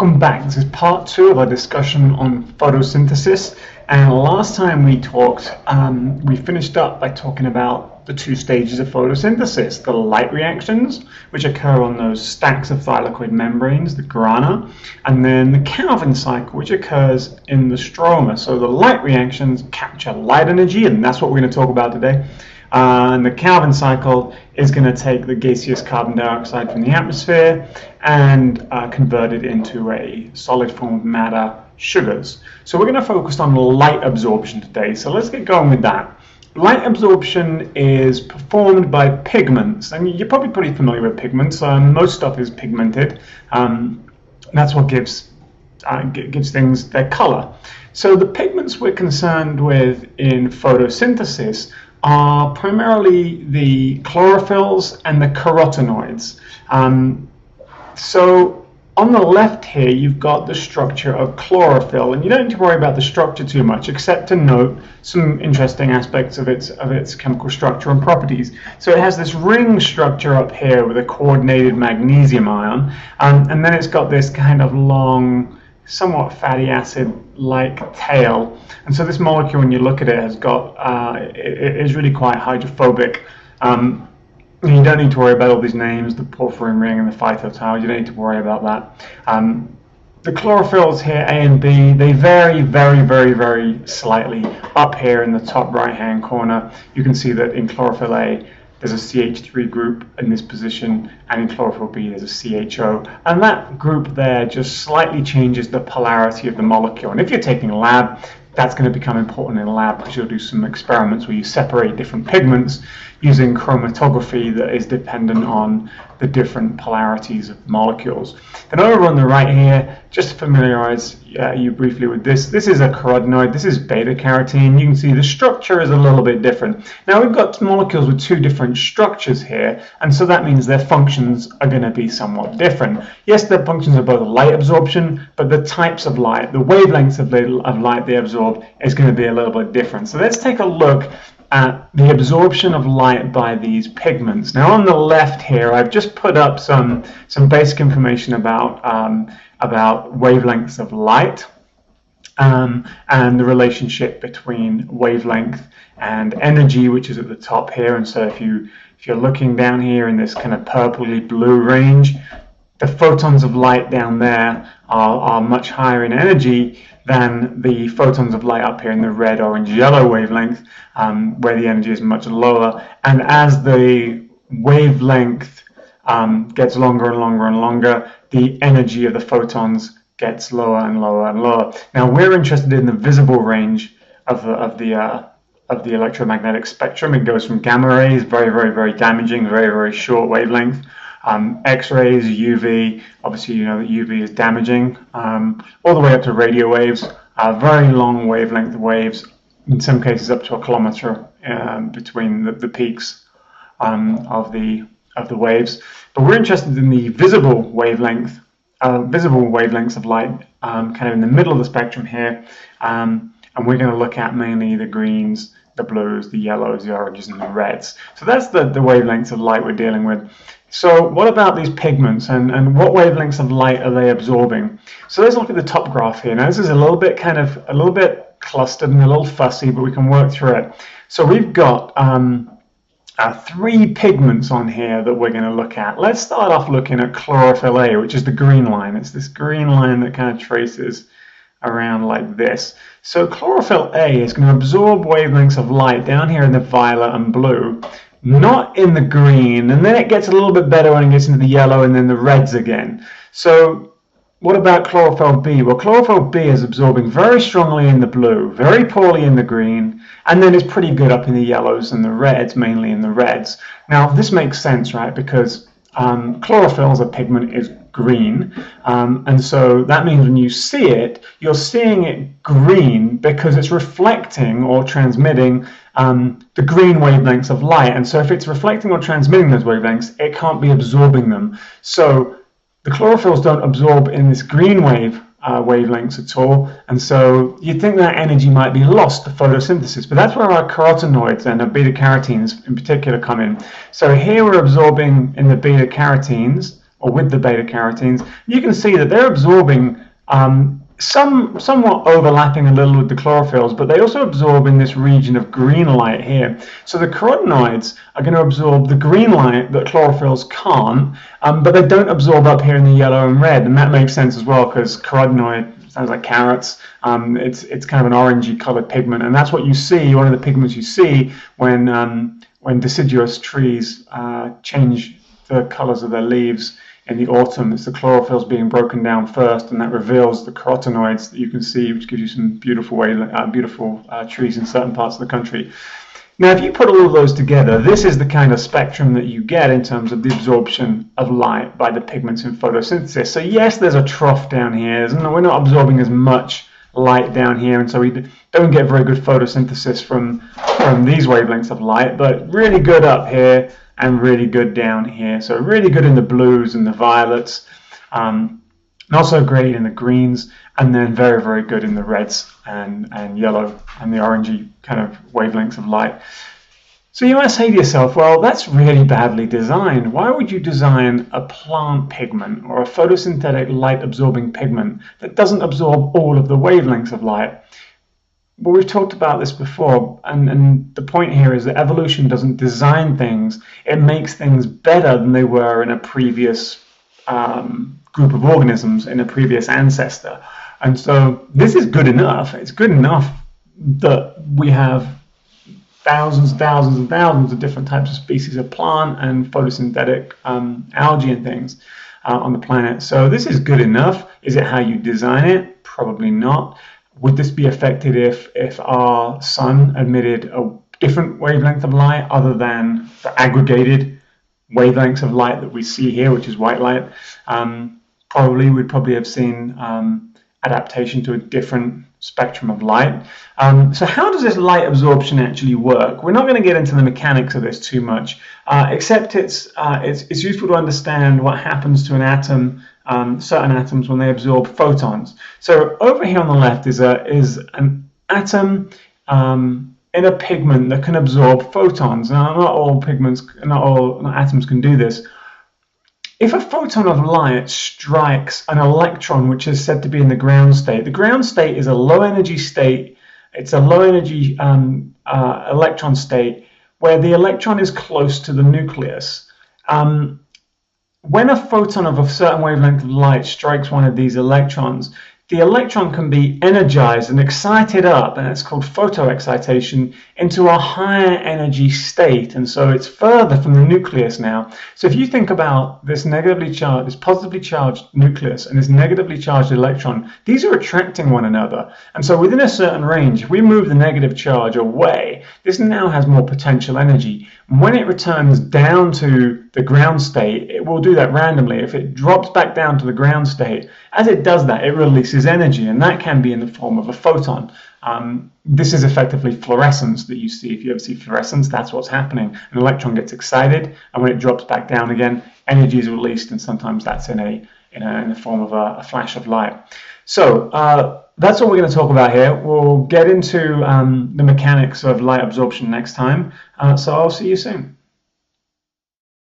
Welcome back. This is part 2 of our discussion on photosynthesis. And last time we talked, we finished up by talking about the 2 stages of photosynthesis, the light reactions, which occur on those stacks of thylakoid membranes, the grana, and then the Calvin cycle, which occurs in the stroma. So the light reactions capture light energy, and that's what we're going to talk about today. And the Calvin cycle is going to take the gaseous carbon dioxide from the atmosphere and convert it into a solid form of matter, sugars. So we're going to focus on light absorption today. So let's get going with that. Light absorption is performed by pigments, and you're probably pretty familiar with pigments. Most stuff is pigmented. That's what gives things their color. So the pigments we're concerned with in photosynthesis are primarily the chlorophylls and the carotenoids. So on the left here, you've got the structure of chlorophyll, and you don't need to worry about the structure too much, except to note some interesting aspects of its chemical structure and properties. So it has this ring structure up here with a coordinated magnesium ion, and then it's got this kind of long, somewhat fatty acid-like tail. And so this molecule, when you look at it, has got it is really quite hydrophobic. You don't need to worry about all these names, the porphyrin ring and the phytothiols. You don't need to worry about that. The chlorophylls here, A and B, they vary very slightly. Up here in the top right-hand corner, you can see that in chlorophyll A, there's a CH3 group in this position, and in chlorophyll B there's a CHO, and that group there just slightly changes the polarity of the molecule. And if you're taking a lab, that's going to become important in a lab, because you'll do some experiments where you separate different pigments using chromatography that is dependent on the different polarities of molecules. Then over on the right here, just to familiarize you briefly with this, this is a carotenoid, this is beta carotene. You can see the structure is a little bit different. Now we've got molecules with 2 different structures here, and so that means their functions are going to be somewhat different. Yes, their functions are both light absorption, but the types of light, the wavelengths of light they absorb is going to be a little bit different. So let's take a look at the absorption of light by these pigments. Now on the left here, I've just put up some basic information about wavelengths of light and the relationship between wavelength and energy, which is at the top here. And so if you're looking down here in this kind of purpley blue range, the photons of light down there are much higher in energy than the photons of light up here in the red, orange, yellow wavelength, where the energy is much lower. And as the wavelength gets longer and longer and longer, the energy of the photons gets lower and lower and lower. Now we're interested in the visible range of the electromagnetic spectrum. It goes from gamma rays, very damaging, very short wavelength, X-rays, UV, obviously you know that UV is damaging, all the way up to radio waves, very long wavelength waves, in some cases up to a kilometer between the peaks of the waves. But we're interested in the visible wavelengths of light, kind of in the middle of the spectrum here, and we're going to look at mainly the greens, the blues, the yellows, the oranges, and the reds. So that's the wavelengths of light we're dealing with. So what about these pigments, and what wavelengths of light are they absorbing? So let's look at the top graph here. Now this is a little bit clustered and a little fussy, but we can work through it. So we've got 3 pigments on here that we're going to look at. Let's start off looking at chlorophyll A, which is the green line. It's this green line that kind of traces around like this. So chlorophyll A is going to absorb wavelengths of light down here in the violet and blue, not in the green, and then it gets a little bit better when it gets into the yellow and then the reds again. So what about chlorophyll B? Well, chlorophyll B is absorbing very strongly in the blue, very poorly in the green, and then it's pretty good up in the yellows and the reds, mainly in the reds. Now this makes sense, right? Because chlorophyll as a pigment is green, and so that means when you see it, you're seeing it green because it's reflecting or transmitting the green wavelengths of light. And so if it's reflecting or transmitting those wavelengths, it can't be absorbing them. So the chlorophylls don't absorb in this green wavelengths at all, and so you'd think that energy might be lost to photosynthesis, but that's where our carotenoids and our beta carotenes in particular come in. So here we're absorbing in the beta carotenes, or with the beta carotenes, you can see that they're absorbing somewhat overlapping a little with the chlorophylls, but they also absorb in this region of green light here. So the carotenoids are going to absorb the green light that chlorophylls can't, but they don't absorb up here in the yellow and red, and that makes sense as well because carotenoid sounds like carrots. It's kind of an orangey colored pigment, and that's what you see, one of the pigments you see when deciduous trees change the colors of their leaves in the autumn. It's the chlorophylls being broken down first, and that reveals the carotenoids that you can see, which gives you some beautiful trees in certain parts of the country. Now, if you put all of those together, this is the kind of spectrum that you get in terms of the absorption of light by the pigments in photosynthesis. So yes, there's a trough down here. We're not absorbing as much light down here, and so we don't get very good photosynthesis from these wavelengths of light, but really good up here and really good down here. So really good in the blues and the violets, not so great in the greens, and then very, very good in the reds and yellow and the orangey kind of wavelengths of light. So you might say to yourself, well, that's really badly designed. Why would you design a plant pigment or a photosynthetic light absorbing pigment that doesn't absorb all of the wavelengths of light? Well, we've talked about this before, and the point here is that evolution doesn't design things, it makes things better than they were in a previous group of organisms, in a previous ancestor. And so this is good enough. It's good enough that we have thousands of different types of species of plant and photosynthetic algae and things on the planet. So this is good enough. Is it how you design it? Probably not. Would this be affected if our sun emitted a different wavelength of light other than the aggregated wavelengths of light that we see here, which is white light? Probably, we'd probably have seen adaptation to a different spectrum of light. So how does this light absorption actually work? We're not going to get into the mechanics of this too much, except it's useful to understand what happens to an atom, certain atoms, when they absorb photons. So over here on the left is an atom in a pigment that can absorb photons. Now, not all atoms can do this. If a photon of light strikes an electron, which is said to be in the ground state is a low energy state. It's a low energy electron state where the electron is close to the nucleus. When a photon of a certain wavelength of light strikes one of these electrons, the electron can be energized and excited up, and it's called photoexcitation, into a higher energy state, and so it's further from the nucleus now. So if you think about this positively charged nucleus and this negatively charged electron, these are attracting one another, and so within a certain range, if we move the negative charge away, this now has more potential energy. When it returns down to the ground state, it will do that randomly. If it drops back down to the ground state, as it does that, it releases energy, and that can be in the form of a photon. This is effectively fluorescence that you see. If you ever see fluorescence, that's what's happening. An electron gets excited, and when it drops back down again, energy is released, and sometimes that's in the form of a flash of light. So that's what we're going to talk about here. We'll get into the mechanics of light absorption next time. So I'll see you soon.